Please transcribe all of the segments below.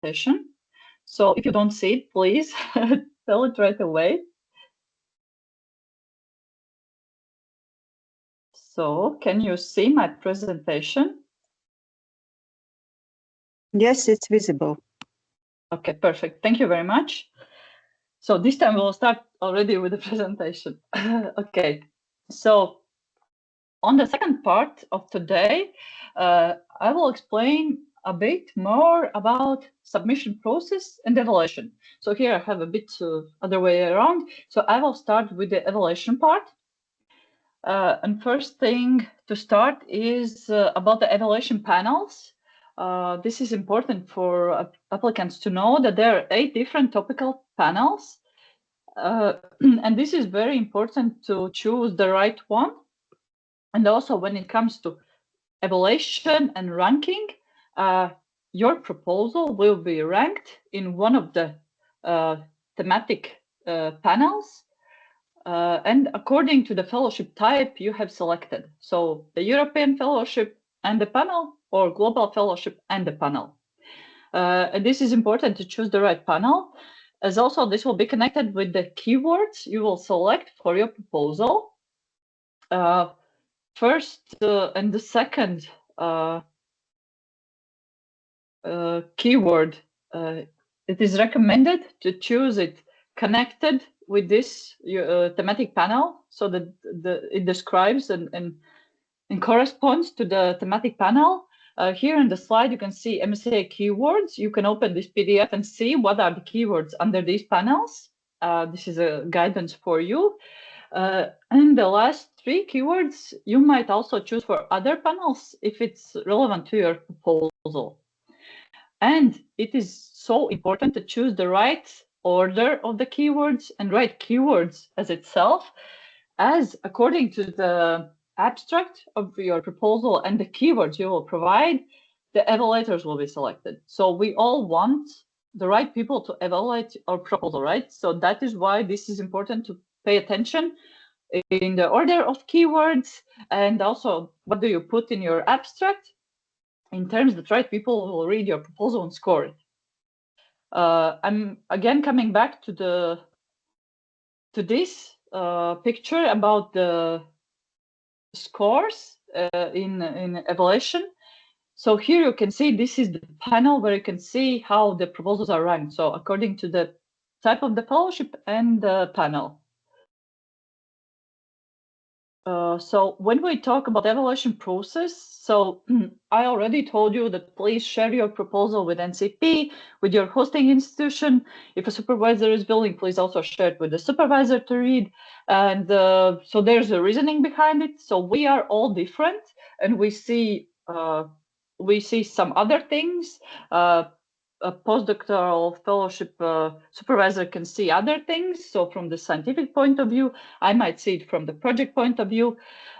presentation. So if you don't see it, please tell it right away. So can you see my presentation? Yes, it's visible. Okay, perfect. Thank you very much. So this time we'll start already with the presentation. Okay, so on the second part of today, I will explain a bit more about submission process and evaluation. So here I have a bit other way around. So I will start with the evaluation part. And first thing to start is about the evaluation panels. This is important for applicants to know that there are 8 different topical panels. And this is very important to choose the right one. And also when it comes to evaluation and ranking, your proposal will be ranked in one of the thematic panels. And according to the fellowship type you have selected. So the European fellowship and the panel, or global fellowship and the panel. And this is important to choose the right panel, as also this will be connected with the keywords you will select for your proposal. First and the second keyword, it is recommended to choose it connected with this thematic panel, so that it describes and corresponds to the thematic panel. Here in the slide, you can see MSCA keywords. You can open this PDF and see what are the keywords under these panels. This is a guidance for you. And the last 3 keywords, you might also choose for other panels if it's relevant to your proposal. And it is so important to choose the right order of the keywords and right keywords as itself, as according to the abstract of your proposal and the keywords you will provide, the evaluators will be selected. So we all want the right people to evaluate our proposal, right? So that is why this is important to pay attention in the order of keywords, and also what do you put in your abstract in terms that right people will read your proposal and score it. I'm again coming back to this picture about the scores in evaluation. So here you can see this is the panel where you can see how the proposals are ranked. So according to the type of the fellowship and the panel. So when we talk about the evaluation process, so I already told you that please share your proposal with NCP, with your hosting institution. If a supervisor is building, please also share it with the supervisor to read. And so there's a reasoning behind it. So we are all different, and we see some other things. A postdoctoral fellowship supervisor can see other things. So from the scientific point of view, I might see it from the project point of view.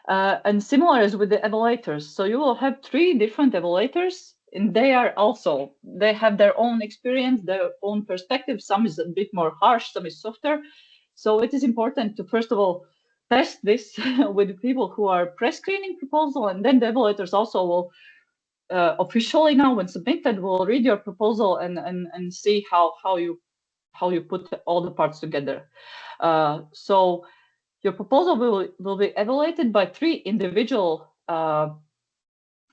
And similar as with the evaluators. So you will have 3 different evaluators, and they have their own experience, their own perspective. Some is a bit more harsh, some is softer. So it is important to, first of all, test this with people who are pre-screening proposal, and then the evaluators also will officially now, when submitted, will read your proposal and see how you put all the parts together. So your proposal will be evaluated by 3 individual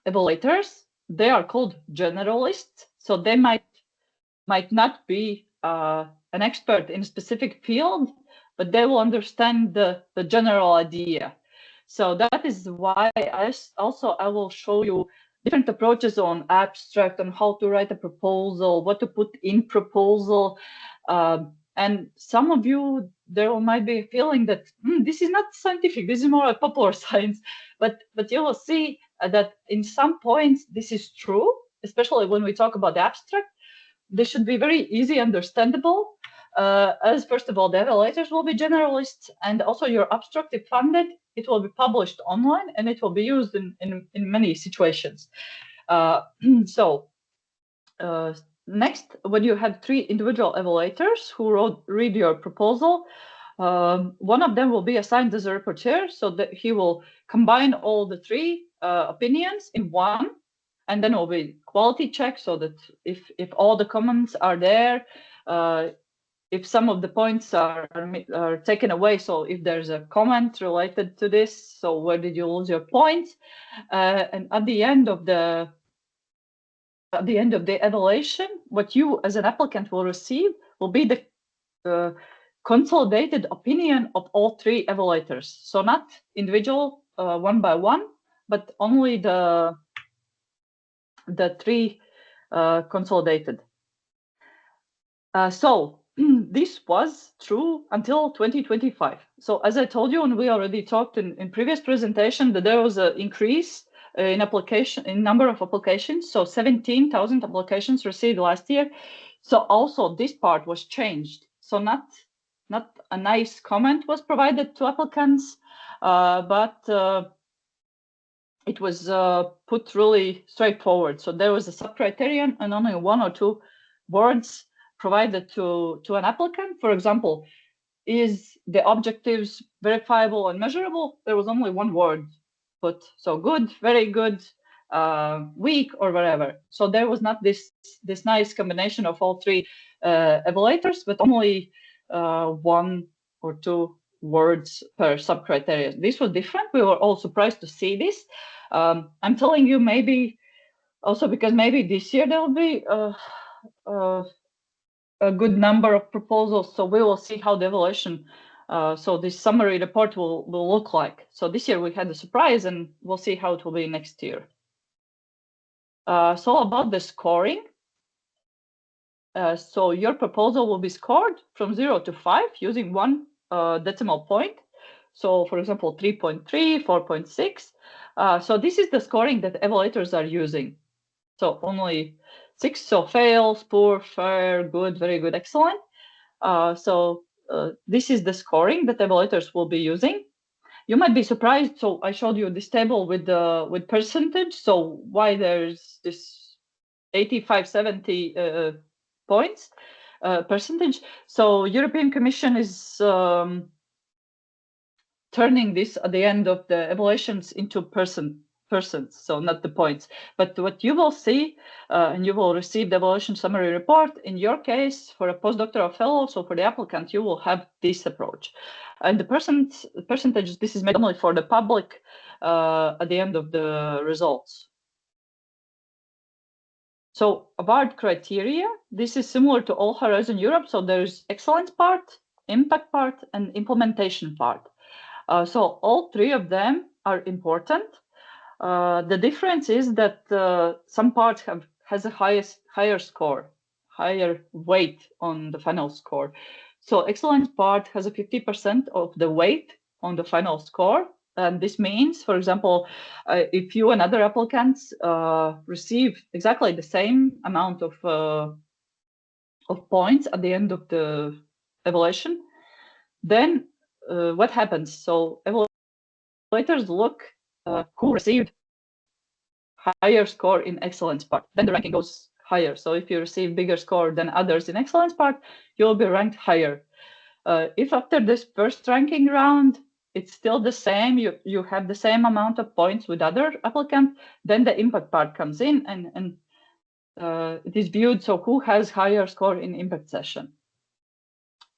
evaluators. They are called generalists, so they might not be an expert in a specific field, but they will understand the general idea. So that is why I will show you different approaches on abstract, on how to write a proposal, what to put in proposal. And some of you, there might be a feeling that this is not scientific, this is more like popular science. But you will see that in some points this is true, especially when we talk about the abstract. They should be very easy, understandable, as first of all, the evaluators will be generalists, and also your abstract, if funded, it will be published online and it will be used in many situations. Next, when you have 3 individual evaluators who read your proposal, one of them will be assigned as a rapporteur, so that he will combine all the 3 opinions in one. and then will be quality check, so that if all the comments are there, if some of the points are taken away, so if there's a comment related to this, so where did you lose your points, and at the end of the evaluation, what you as an applicant will receive will be the consolidated opinion of all 3 evaluators. So not individual one by one, but only the 3 consolidated. So this was true until 2025. So as I told you, and we already talked in previous presentation, that there was an increase in number of applications. So 17,000 applications received last year. So also this part was changed. So not a nice comment was provided to applicants, but it was put really straightforward. So there was a sub-criterion and only 1 or 2 words provided to an applicant. For example, is the objectives verifiable and measurable? There was only 1 word put. So good, very good, weak, or whatever. So there was not this nice combination of all 3 evaluators, but only 1 or 2 words per sub-criteria. This was different. We were all surprised to see this. I'm telling you, maybe also because maybe this year there will be a good number of proposals. So we will see how the evaluation, so this summary report will look like. So this year we had a surprise, and we'll see how it will be next year. So about the scoring. So your proposal will be scored from 0 to 5 using 1 decimal point. So for example, 3.3, 4.6. So this is the scoring that evaluators are using. So only 6, so fails, poor, fair, good, very good, excellent. So this is the scoring that evaluators will be using. You might be surprised. So I showed you this table with percentage. So why there's this 85, 70 points percentage. So European Commission is turning this at the end of the evaluations into persons, so not the points. But what you will see, and you will receive the evaluation summary report, in your case, for a postdoctoral fellow, so for the applicant, you will have this approach. And the percentage, this is made only for the public at the end of the results. So award criteria, this is similar to all Horizon Europe. So there's excellence part, impact part, and implementation part. So all 3 of them are important. The difference is that some parts has a higher score, higher weight on the final score. So excellence part has a 50% of the weight on the final score. And this means, for example, if you and other applicants receive exactly the same amount of points at the end of the evaluation, then what happens? So evaluators look who received higher score in excellence part, then the ranking goes higher. So if you receive bigger score than others in excellence part, you'll be ranked higher. If after this first ranking round, it's still the same, you have the same amount of points with other applicants, then the impact part comes in, and it is viewed, so who has higher score in impact session.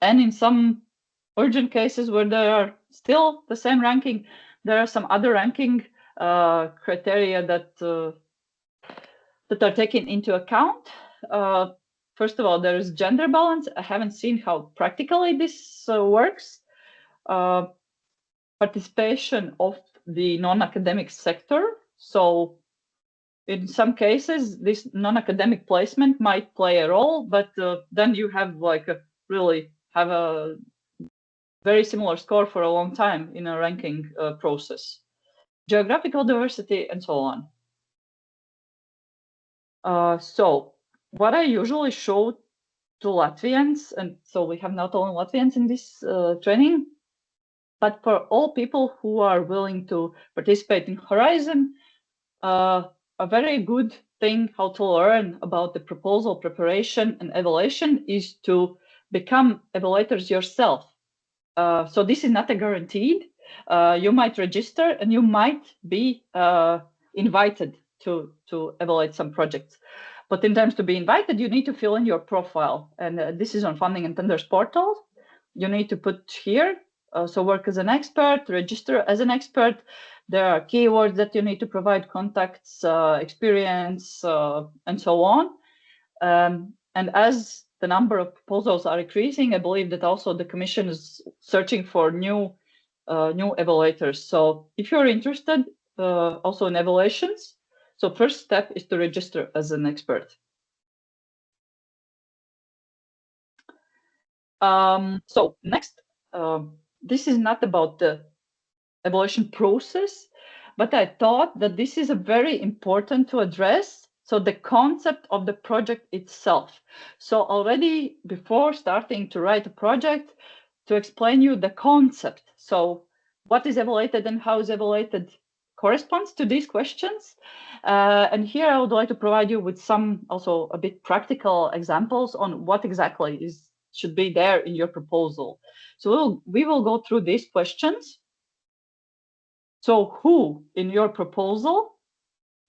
And in some urgent cases where there are still the same ranking, there are some other ranking criteria that are taken into account. First of all, there is gender balance. I haven't seen how practically this works. Participation of the non-academic sector. So in some cases, this non-academic placement might play a role, but then you have like really have a very similar score for a long time in a ranking process. Geographical diversity and so on. So what I usually show to Latvians, and so we have not only Latvians in this training, but for all people who are willing to participate in Horizon, a very good thing how to learn about the proposal preparation and evaluation is to become evaluators yourself. So this is not a guaranteed. You might register and you might be invited to evaluate some projects. But in terms to be invited, you need to fill in your profile. And this is on Funding and Tenders portal. You need to put here, so work as an expert, register as an expert. There are keywords that you need to provide, contacts, experience, and so on. And as the number of proposals are increasing, I believe that also the Commission is searching for new evaluators. So if you're interested also in evaluations, so first step is to register as an expert. So next, this is not about the evaluation process, but I thought that this is a very important to address. So the concept of the project itself. So already before starting to write a project, to explain you the concept. So what is evaluated and how is evaluated corresponds to these questions. And here I would like to provide you with some also a bit practical examples on what exactly should be there in your proposal. So we will go through these questions. So who in your proposal?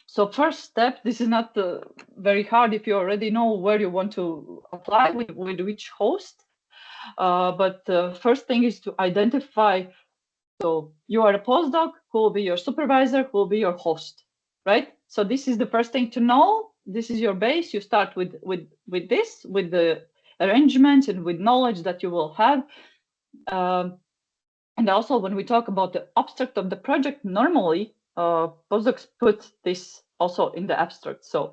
So first step, this is not very hard if you already know where you want to apply with which host. But the first thing is to identify, so you are a postdoc, who will be your supervisor, who will be your host, right? So this is the first thing to know. This is your base. You start with this, with the arrangements and with knowledge that you will have. And also when we talk about the abstract of the project, normally postdocs put this also in the abstract. So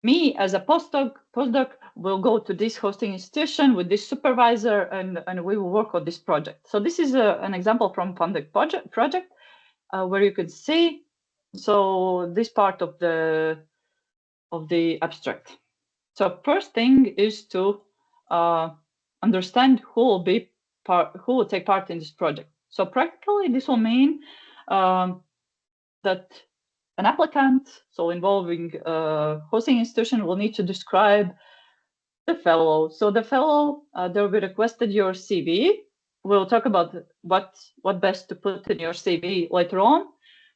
me as a postdoc will go to this hosting institution with this supervisor and we will work on this project. So this is an example from funded project where you can see, so this part of the abstract. So first thing is to understand who will take part in this project. So practically this will mean that an applicant, so involving a hosting institution, will need to describe the fellow. So the fellow, they will be requested your CV. We'll talk about what best to put in your CV later on.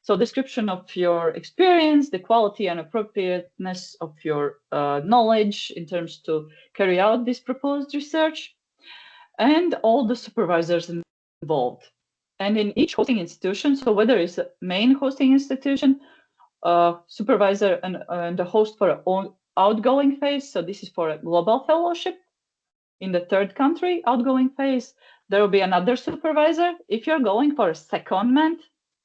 So description of your experience, the quality and appropriateness of your knowledge in terms to carry out this proposed research, and all the supervisors involved. And in each hosting institution, so whether it's a main hosting institution, supervisor and the host for an outgoing phase, so this is for a global fellowship. In the third country outgoing phase, there will be another supervisor. If you're going for a secondment,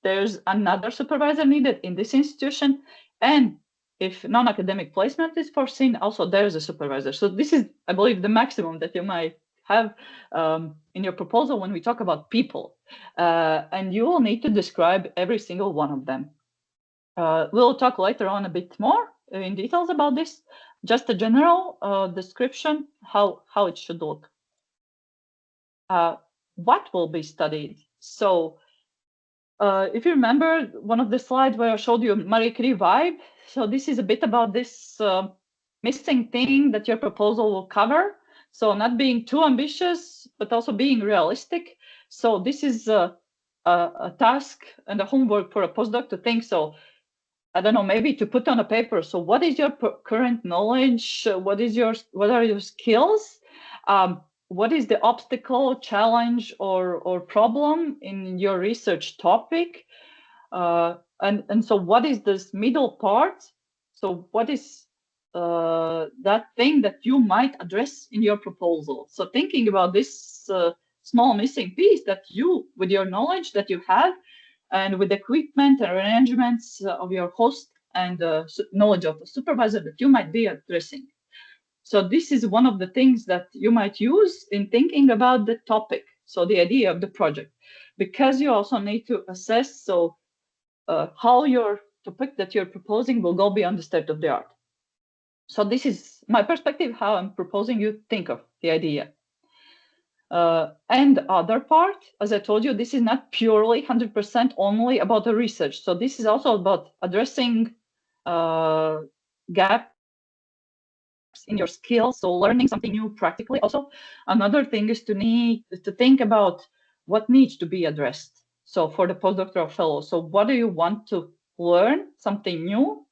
there's another supervisor needed in this institution. And if non-academic placement is foreseen, also there's a supervisor. So this is, I believe, the maximum that you might have in your proposal when we talk about people. And you will need to describe every single one of them. We'll talk later on a bit more in details about this. Just a general description, how it should look. What will be studied? So if you remember one of the slides where I showed you Marie Curie vibe, so this is a bit about this missing thing that your proposal will cover. So not being too ambitious, but also being realistic. So this is a task and a homework for a postdoc to think. So I don't know, maybe to put on a paper. So what is your current knowledge? What are your skills? What is the obstacle, challenge, or problem in your research topic? And so what is this middle part? So what is that thing that you might address in your proposal? So thinking about this small missing piece that you, with your knowledge that you have, and with equipment and arrangements of your host and knowledge of the supervisor that you might be addressing. So this is one of the things that you might use in thinking about the topic, so the idea of the project, because you also need to assess how your topic that you're proposing will go beyond the state of the art. So this is my perspective, how I'm proposing you think of the idea. And the other part, as I told you, this is not purely 100% only about the research. So this is also about addressing gaps in your skills, so learning something new practically. Also, another thing is to think about what needs to be addressed. So for the postdoctoral fellow, so what do you want to learn something new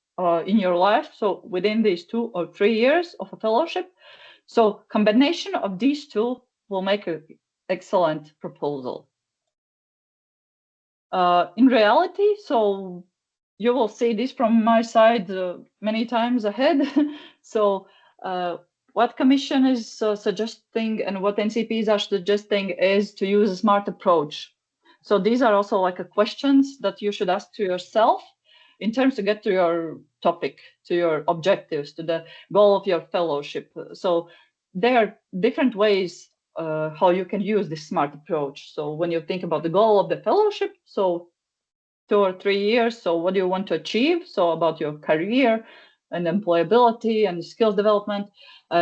in your life. So within these 2 or 3 years of a fellowship. So combination of these two will make an excellent proposal. In reality, so you will see this from my side many times ahead. So what Commission is suggesting and what NCPs are suggesting is to use a smart approach. So these are also like questions that you should ask to yourself in terms to get to your topic, to your objectives, to the goal of your fellowship. So there are different ways how you can use this smart approach. So when you think about the goal of the fellowship, so 2 or 3 years, so what do you want to achieve? So about your career and employability and skills development.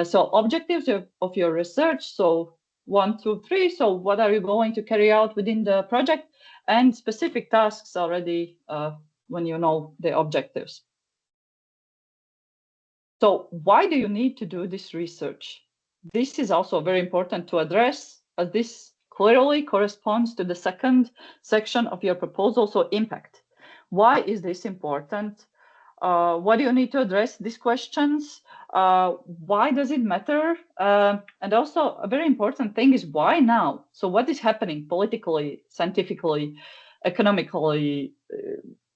So objectives of your research, so 1, 2, 3. So what are you going to carry out within the project, and specific tasks already when you know the objectives. So why do you need to do this research? This is also very important to address, as this clearly corresponds to the second section of your proposal, so impact. Why is this important? Why do you need to address these questions? Why does it matter? And also a very important thing is why now? So what is happening politically, scientifically, economically,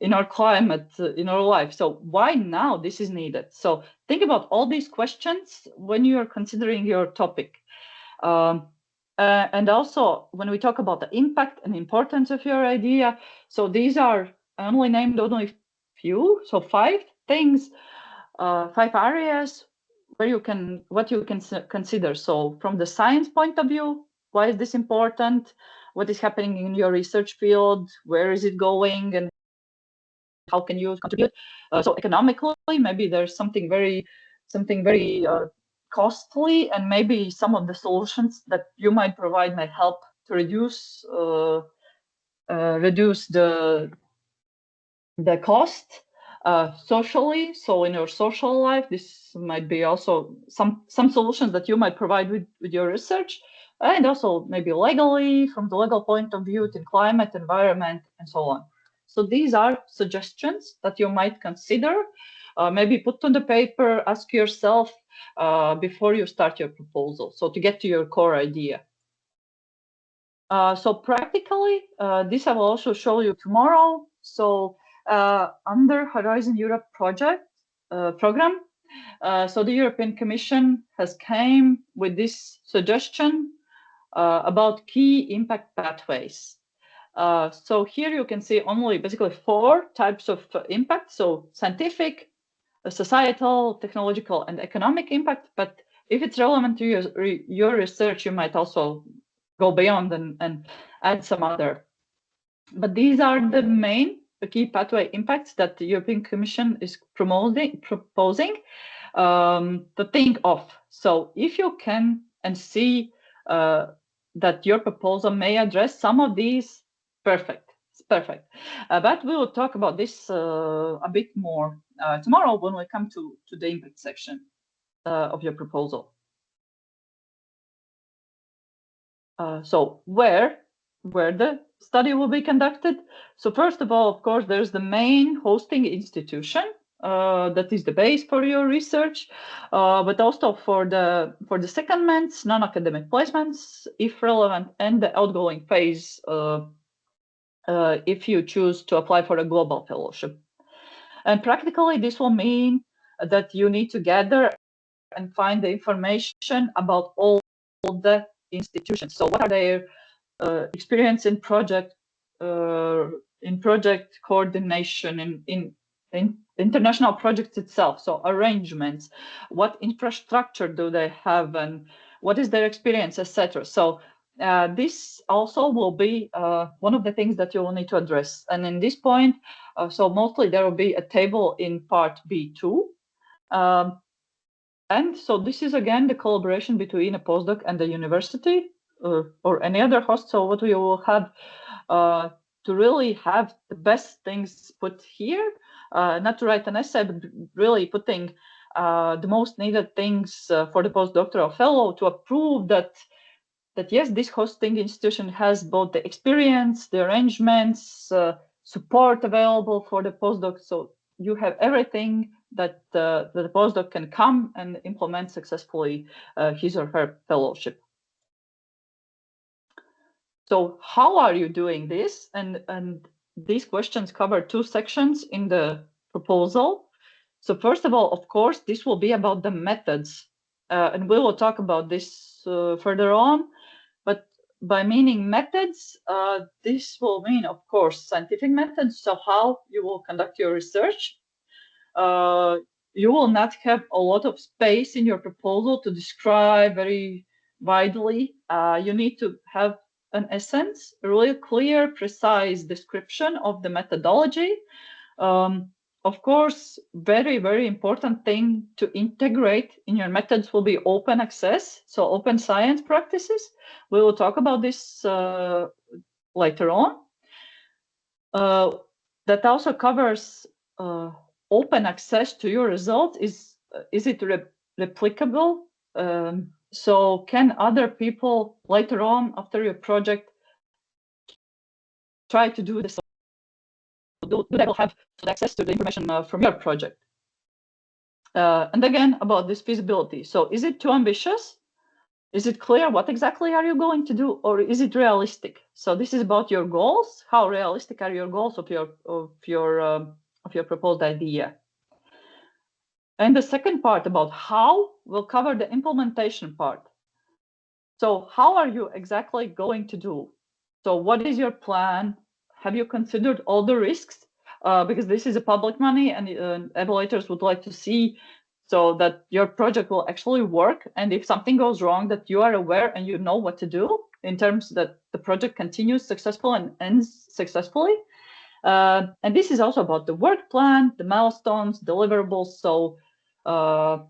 in our climate, in our life? So why now this is needed? So think about all these questions when you are considering your topic. And also when we talk about the impact and importance of your idea, so these are only named only few, so 5 things, 5 areas where you can, what you can consider. So from the science point of view, why is this important? What is happening in your research field? Where is it going? And how can you contribute? So economically, maybe there's something very costly, and maybe some of the solutions that you might provide might help to reduce the cost. Socially, so in your social life, this might be also some solutions that you might provide with your research, and also maybe legally, from the legal point of view, in climate, environment, and so on. So these are suggestions that you might consider, maybe put on the paper, ask yourself before you start your proposal, so to get to your core idea. So practically, this I will also show you tomorrow. So under Horizon Europe project program, so the European Commission has came with this suggestion about key impact pathways. So here you can see only basically 4 types of impact. So scientific, societal, technological, and economic impact. But if it's relevant to your research, you might also go beyond and add some other. But these are the main key pathway impacts that the European Commission is proposing to think of. So if you can and see that your proposal may address some of these, perfect. It's perfect. But we will talk about this a bit more tomorrow when we come to the impact section of your proposal. So where the study will be conducted. So first of all, of course, there's the main hosting institution that is the base for your research, but also for the secondments, non-academic placements, if relevant, and the outgoing phase if you choose to apply for a global fellowship. And practically, this will mean that you need to gather and find the information about all the institutions. So what are their experience in project coordination, in international projects itself, so arrangements, what infrastructure do they have, and what is their experience, etc. So this also will be one of the things that you will need to address. And in this point, so mostly there will be a table in part B2. And so this is again the collaboration between a postdoc and the university or any other host. So what we will have to really have the best things put here, not to write an essay, but really putting the most needed things for the postdoctoral fellow to approve that yes, this hosting institution has both the experience, the arrangements, support available for the postdoc. So you have everything that the postdoc can come and implement successfully his or her fellowship. So how are you doing this? And these questions cover two sections in the proposal. So first of all, of course, this will be about the methods, and we will talk about this further on. But by meaning methods, this will mean, of course, scientific methods. So how you will conduct your research. You will not have a lot of space in your proposal to describe very widely. You need to have an essence, a really clear, precise description of the methodology. Of course, very, very important thing to integrate in your methods will be open access, so open science practices. We will talk about this later on. That also covers open access to your results. Is it replicable? So can other people later on after your project try to do this? Do they will have access to the information from your project? And again, about this feasibility. So is it too ambitious? Is it clear what exactly are you going to do, or is it realistic? So this is about your goals. How realistic are your goals of your proposed idea? And the second part about how will cover the implementation part. So how are you exactly going to do? So what is your plan? Have you considered all the risks? Because this is a public money, and evaluators would like to see so that your project will actually work. And if something goes wrong, that you are aware and you know what to do in terms that the project continues successful and ends successfully. And this is also about the work plan, the milestones, deliverables. So also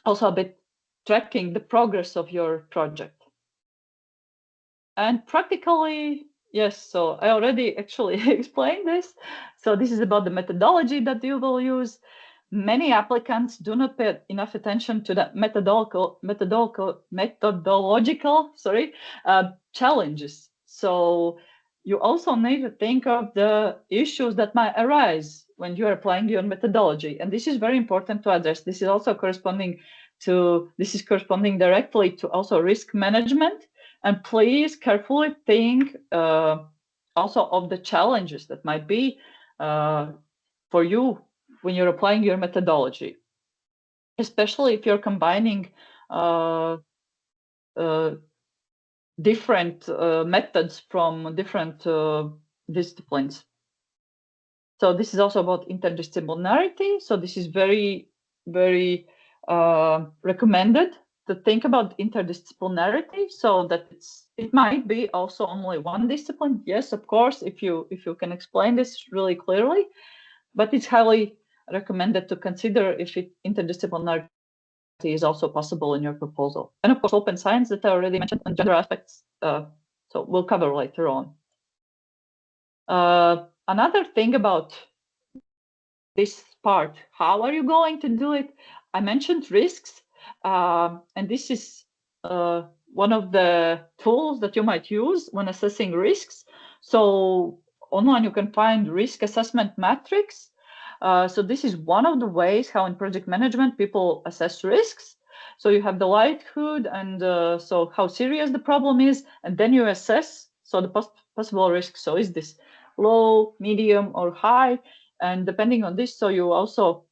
a bit tracking the progress of your project. And practically, yes, so I already actually explained this. So this is about the methodology that you will use. Many applicants do not pay enough attention to the methodological challenges. So you also need to think of the issues that might arise when you are applying your methodology. And this is very important to address. This is also corresponding directly to also risk management. And please carefully think also of the challenges that might be for you when you're applying your methodology, especially if you're combining different methods from different disciplines. So this is also about interdisciplinarity. So this is very, very recommended to think about interdisciplinarity, so that it might be also only one discipline. Yes, of course, if you can explain this really clearly, but it's highly recommended to consider if interdisciplinarity is also possible in your proposal. And of course, open science that I already mentioned, and gender aspects, so we'll cover later on. Another thing about this part, how are you going to do it? I mentioned risks, and this is one of the tools that you might use when assessing risks. So online you can find risk assessment matrix. So this is one of the ways how in project management people assess risks. So you have the likelihood and so how serious the problem is, and then you assess so the possible risks. So is this low, medium, or high? And depending on this, so you also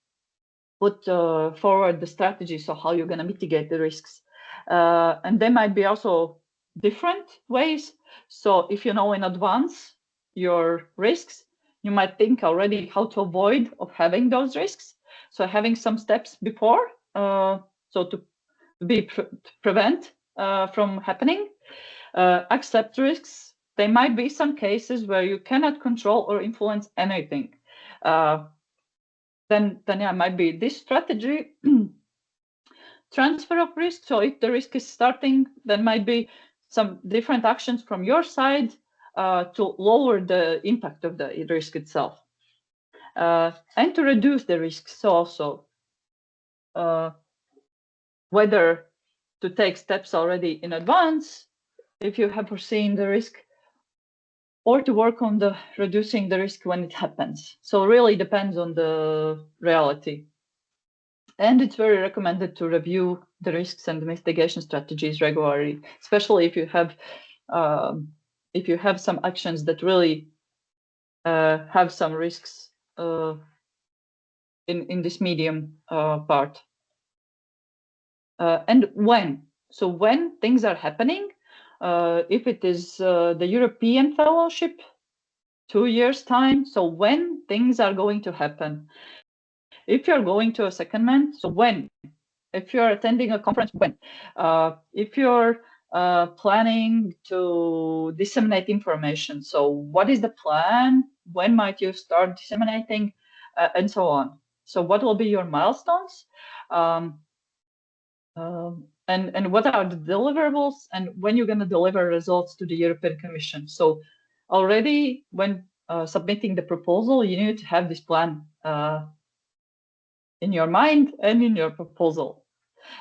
put forward the strategy, so how you're going to mitigate the risks. And there might be also different ways. So if you know in advance your risks, you might think already how to avoid of having those risks. So having some steps before, so to prevent from happening. Accept risks. There might be some cases where you cannot control or influence anything. Then yeah, might be this strategy. Transfer of risk. So if the risk is starting, then might be some different actions from your side to lower the impact of the risk itself. And to reduce the risks. So also whether to take steps already in advance, if you have foreseen the risk, or to work on the reducing the risk when it happens. So it really depends on the reality. And it's very recommended to review the risks and mitigation strategies regularly, especially if you have some actions that really have some risks in this medium part. And when? So when things are happening, if it is the European Fellowship, 2 years' time, so when things are going to happen. If you're going to a secondment, so when? If you're attending a conference, when? If you're planning to disseminate information, so what is the plan? When might you start disseminating, and so on? So what will be your milestones? And what are the deliverables, and when you're going to deliver results to the European Commission? So already when submitting the proposal, you need to have this plan in your mind and in your proposal.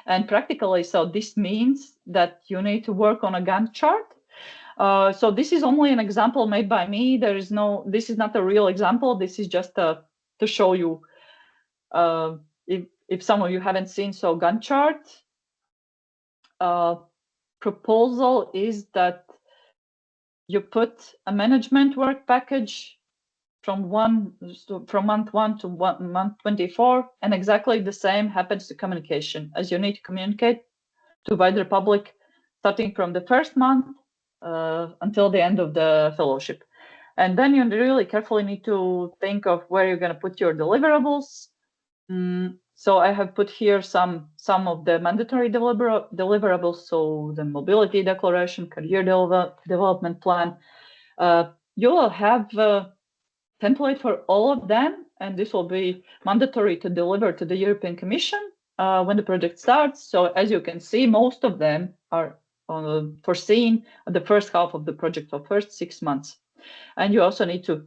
And practically, so this means that you need to work on a Gantt chart. So this is only an example made by me. This is not a real example. This is just to show you, if some of you haven't seen, so Gantt chart. Proposal is that you put a management work package from month 1 to month 24, and exactly the same happens to communication, as you need to communicate to wider public starting from the first month until the end of the fellowship. And then you really carefully need to think of where you're going to put your deliverables. So I have put here some of the mandatory deliverables, so the mobility declaration, career development plan. You will have template for all of them, and this will be mandatory to deliver to the European Commission when the project starts. So as you can see, most of them are foreseen at the first half of the project, for first 6 months. And you also need to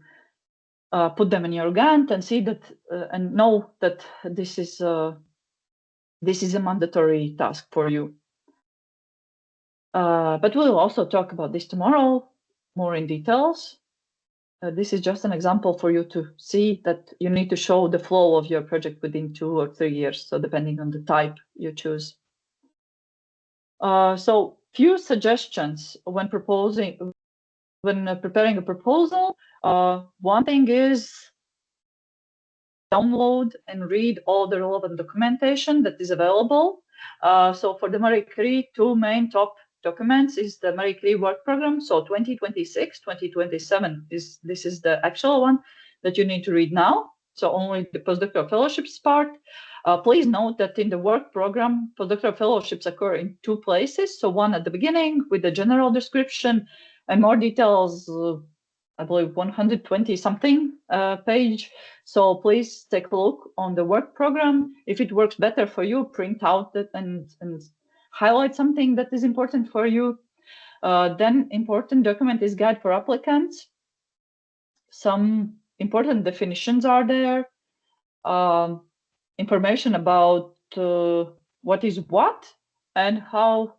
put them in your Gantt and see that and know that this is a mandatory task for you. But we'll also talk about this tomorrow more in details. This is just an example for you to see that you need to show the flow of your project within 2 or 3 years, so depending on the type you choose. So few suggestions when preparing a proposal. One thing is download and read all the relevant documentation that is available. So for the Marie Curie, 2 main top documents is the Marie Curie work program. So 2026, 2027 this is the actual one that you need to read now. So only the postdoctoral fellowships part. Please note that in the work program, postdoctoral fellowships occur in 2 places. So one at the beginning with the general description and more details, I believe 120 something page. So please take a look on the work program. If it works better for you, print out that and highlight something that is important for you. Then important document is guide for applicants. Some important definitions are there. Information about what is what and how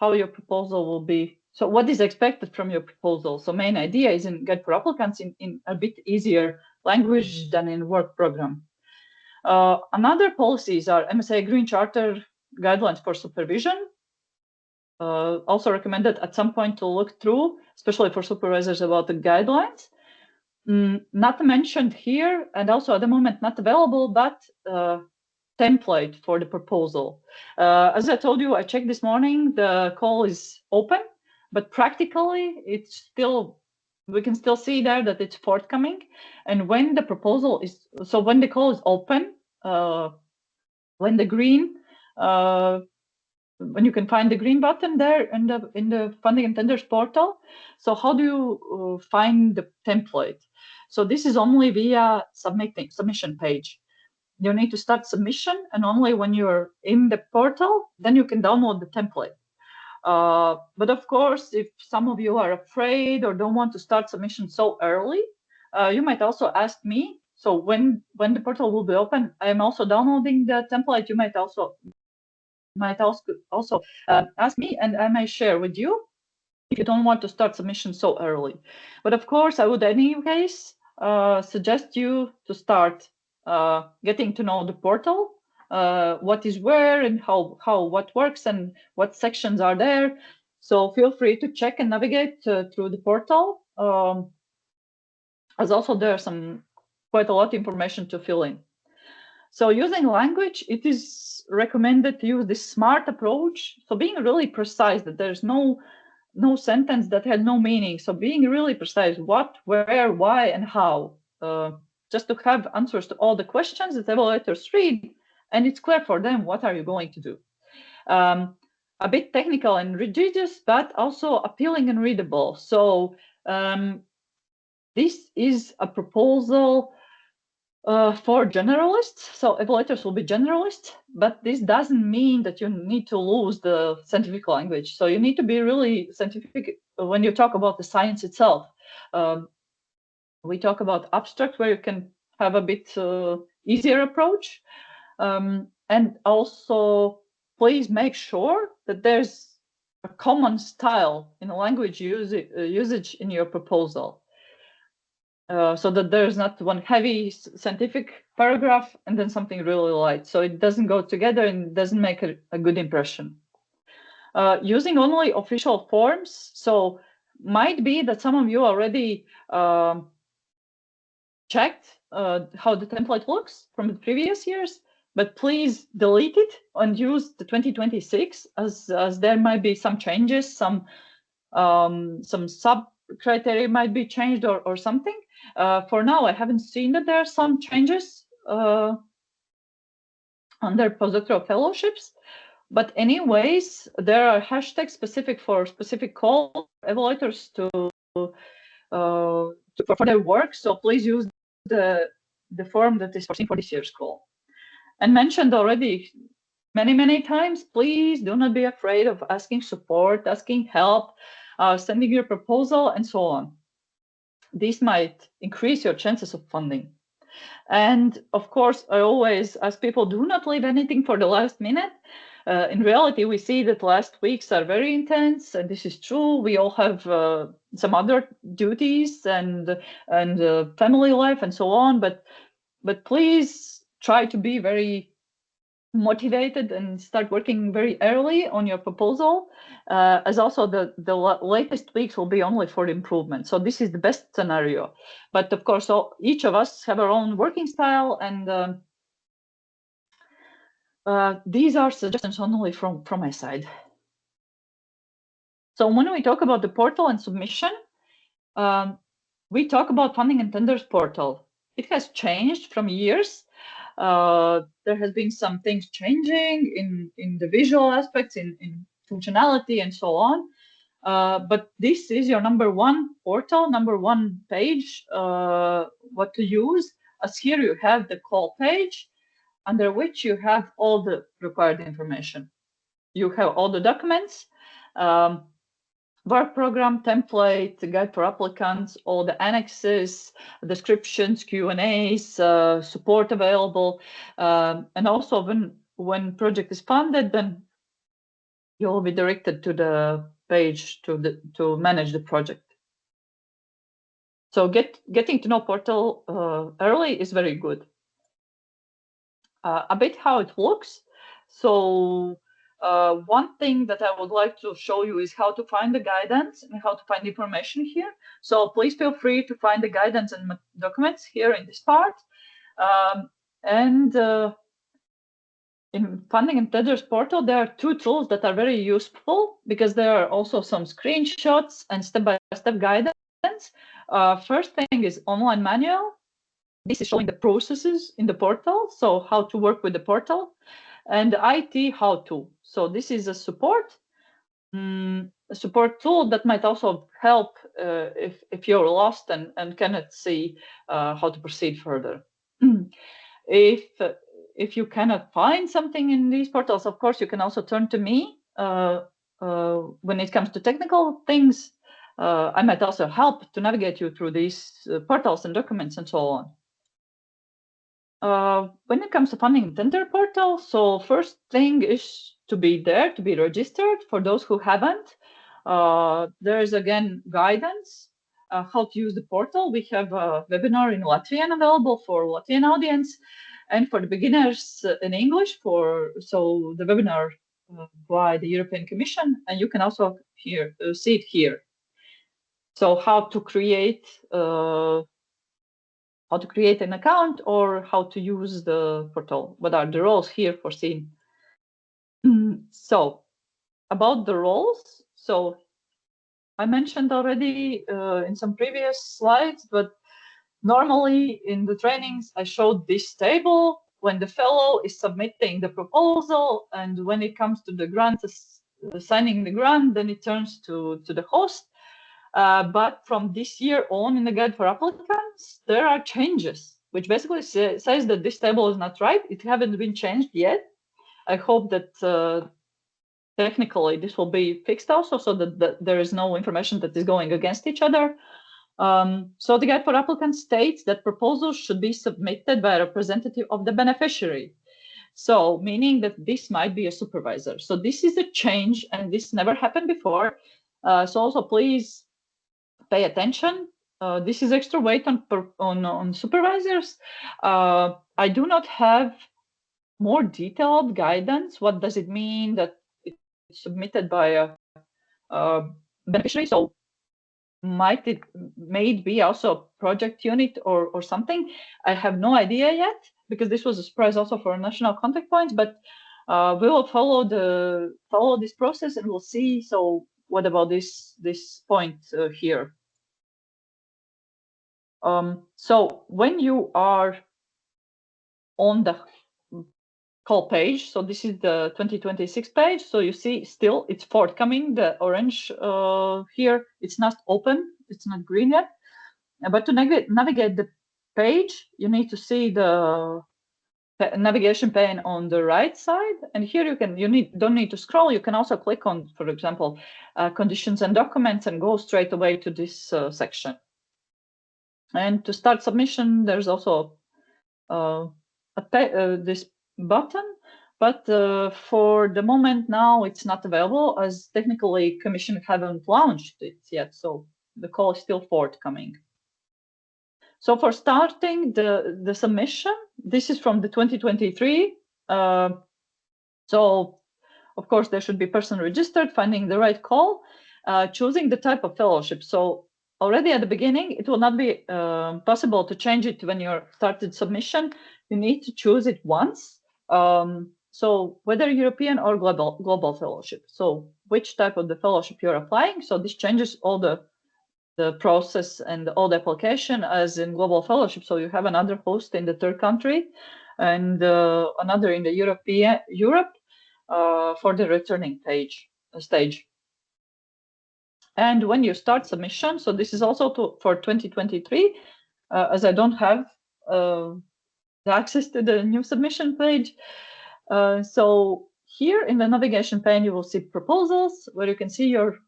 your proposal will be. So what is expected from your proposal? So main idea is in guide for applicants in a bit easier language than in work program. Another policies are MSCA Green Charter guidelines for supervision. Also recommended at some point to look through, especially for supervisors, about the guidelines. Not mentioned here, and also at the moment not available, but template for the proposal. As I told you, I checked this morning, the call is open, but practically it's still, we can still see there that it's forthcoming. And when the proposal is, so when the call is open, when the green, when you can find the green button there in the funding and tenders portal. So how do you find the template? So this is only via submission page. You need to start submission, and only when you're in the portal, then you can download the template. But of course, if some of you are afraid or don't want to start submission so early, you might also ask me. So when the portal will be open, I am also downloading the template. You might also ask me, and I may share with you. if you don't want to start submission so early. But of course, I would anyways suggest you to start getting to know the portal, what is where and how what works and what sections are there. So feel free to check and navigate through the portal. As also there's quite a lot of information to fill in. So using language, it is recommended to use this SMART approach. So being really precise, that there's no sentence that had no meaning. So being really precise, what, where, why, and how, just to have answers to all the questions that evaluators read, and it's clear for them what are you going to do. A bit technical and rigorous, but also appealing and readable. So this is a proposal for generalists. So evaluators will be generalists, but this doesn't mean that you need to lose the scientific language. So you need to be really scientific when you talk about the science itself. We talk about abstract, where you can have a bit easier approach. And also, please make sure that there's a common style in language usage in your proposal. So that there's not one heavy scientific paragraph and then something really light. So it doesn't go together and doesn't make a good impression. Using only official forms. So might be that some of you already checked how the template looks from the previous years, but please delete it and use the 2026 as there might be some changes, some sub criteria might be changed or something. For now, I haven't seen that there are some changes under postdoctoral fellowships, but anyways, there are hashtags specific for specific call evaluators for their work. So please use the form that is foreseen for this year's call. And mentioned already many times, please do not be afraid of asking support, asking help, sending your proposal, and so on. This might increase your chances of funding. And of course, I always ask people, do not leave anything for the last minute. In reality, we see that last weeks are very intense, and this is true. We all have some other duties and family life and so on, but please try to be very motivated and start working very early on your proposal, as also the latest weeks will be only for improvement. So this is the best scenario. But of course, each of us have our own working style, and these are suggestions only from my side. So when we talk about the portal and submission, we talk about funding and tenders portal. It has changed from years. There has been some things changing in the visual aspects, in functionality, and so on. But this is your number one portal, number one page, what to use. As here you have the call page, under which you have all the required information. You have all the documents, work program, template, the guide for applicants, all the annexes, descriptions, Q&As, support available. And also when project is funded, then you will be directed to the page to manage the project. So getting to know portal early is very good. A bit how it looks. So one thing that I would like to show you is how to find the guidance and how to find information here. So please feel free to find the guidance and documents here in this part. In funding and tenders portal, there are two tools that are very useful because there are also some screenshots and step-by-step guidance. First thing is online manual. This is showing the processes in the portal, so how to work with the portal, and IT how-to. So this is a support tool that might also help if you're lost and cannot see how to proceed further. If you cannot find something in these portals, of course, you can also turn to me when it comes to technical things. I might also help to navigate you through these portals and documents and so on. When it comes to funding and tender portal, so first thing is to be there, to be registered for those who haven't. There is again guidance how to use the portal. We have a webinar in Latvian available for Latvian audience, and for the beginners in English. So the webinar by the European Commission, and you can also see it here. So how to create an account or how to use the portal. What are the roles here foreseen? So about the roles. So I mentioned already in some previous slides, but normally in the trainings, I showed this table when the fellow is submitting the proposal, and when it comes to the grant, signing the grant, then it turns to the host. But from this year on in the guide for applicants, there are changes, which basically says that this table is not right. It hasn't been changed yet. I hope that technically this will be fixed also, so that there is no information that is going against each other. So the guide for applicants states that proposals should be submitted by a representative of the beneficiary. So meaning that this might be a supervisor. So this is a change, and this never happened before. So also please pay attention. This is extra weight on supervisors. I do not have more detailed guidance. What does it mean that it's submitted by a beneficiary? So may it be also a project unit or something? I have no idea yet, because this was a surprise also for national contact points. But we will follow this process, and we'll see. So what about this point here? So when you are on the call page, so this is the 2026 page, so you see still it's forthcoming, the orange here, it's not open, it's not green yet. But to navigate the page, you need to see the navigation pane on the right side, and here you don't need to scroll. You can also click on, for example, conditions and documents, and go straight away to this section. And to start submission, there's also this button, but for the moment now it's not available, as technically Commission haven't launched it yet, so the call is still forthcoming. So for starting the submission, this is from the 2023. So of course there should be person registered, finding the right call, choosing the type of fellowship. So already at the beginning, it will not be possible to change it when you started submission. You need to choose it once. So whether European or global fellowship. So which type of the fellowship you're applying. So this changes all the process and all the application as in global fellowship. So you have another host in the third country and another in the Europe for the returning stage. And when you start submission, so this is also for 2023, as I don't have the access to the new submission page. So here in the navigation pane, you will see proposals, where you can see your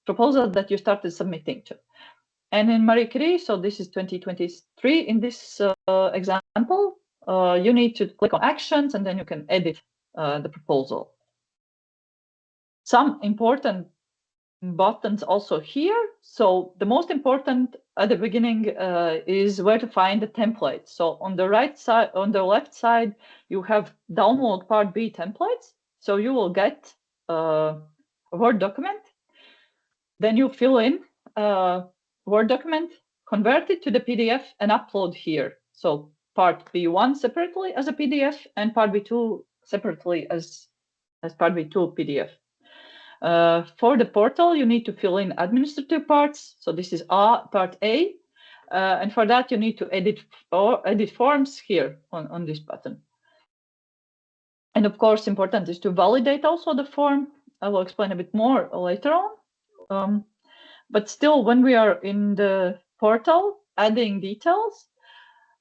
proposal that you started submitting to. And in Marie Curie, so this is 2023, in this example, you need to click on actions, and then you can edit the proposal. Some important buttons also here. So the most important at the beginning is where to find the templates. So on the right side, on the left side, you have download part B templates. So you will get a Word document. Then you fill in Word document, convert it to the PDF, and upload here. So part B1 separately as a PDF, and part B2 separately as part B2 PDF. For the portal, you need to fill in administrative parts. So this is part A, and for that you need to edit forms here on this button. And of course, important is to validate also the form. I will explain a bit more later on. But still, when we are in the portal, adding details,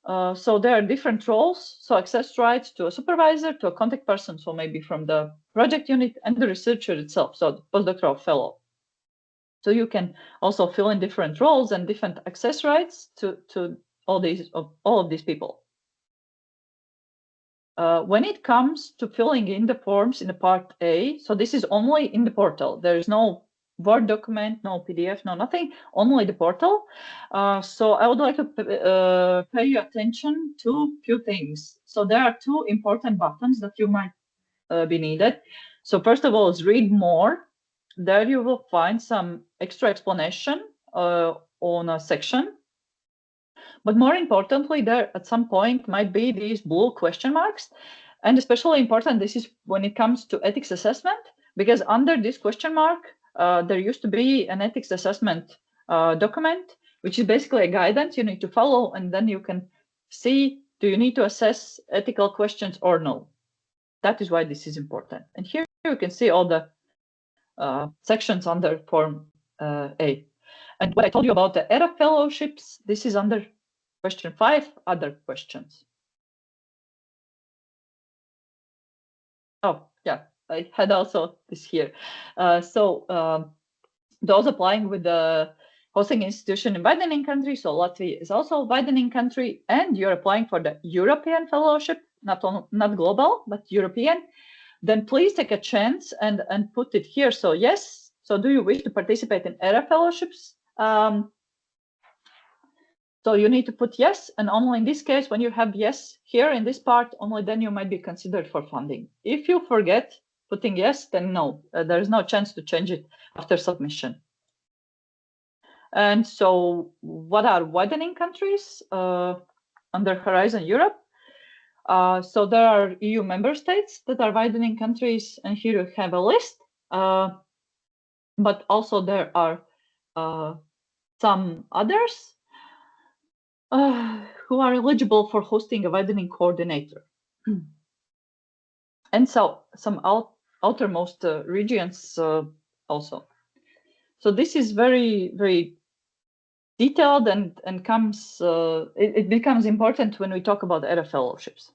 so there are different roles. So access rights to a supervisor, to a contact person, so maybe from the project unit, and the researcher itself, so the postdoctoral fellow. So you can also fill in different roles and different access rights to all of these people. When it comes to filling in the forms in the part A, so this is only in the portal. There is no Word document, no PDF, no nothing, only the portal. So I would like to pay your attention to few things. So there are two important buttons that you might be needed. So first of all is read more. There you will find some extra explanation on a section. But more importantly, there at some point might be these blue question marks. And especially important, this is when it comes to ethics assessment, because under this question mark, there used to be an ethics assessment document, which is basically a guidance you need to follow, and then you can see, do you need to assess ethical questions or no? That is why this is important. And here you can see all the sections under Form A. And what I told you about the ERA fellowships, this is under question 5, other questions. Oh, yeah, I had also this here. Those applying with the hosting institution in widening country, so Latvia is also a widening country, and you're applying for the European fellowship, not global, but European, then please take a chance and put it here. So yes, so do you wish to participate in ERA fellowships? So you need to put yes, and only in this case, when you have yes here in this part, only then you might be considered for funding. If you forget putting yes, then no, there is no chance to change it after submission. And so what are widening countries under Horizon Europe? So there are EU member states that are widening countries, and here you have a list. But also there are some others who are eligible for hosting a widening coordinator. And so some outermost regions also. So this is very, very detailed and comes, it becomes important when we talk about ERA fellowships.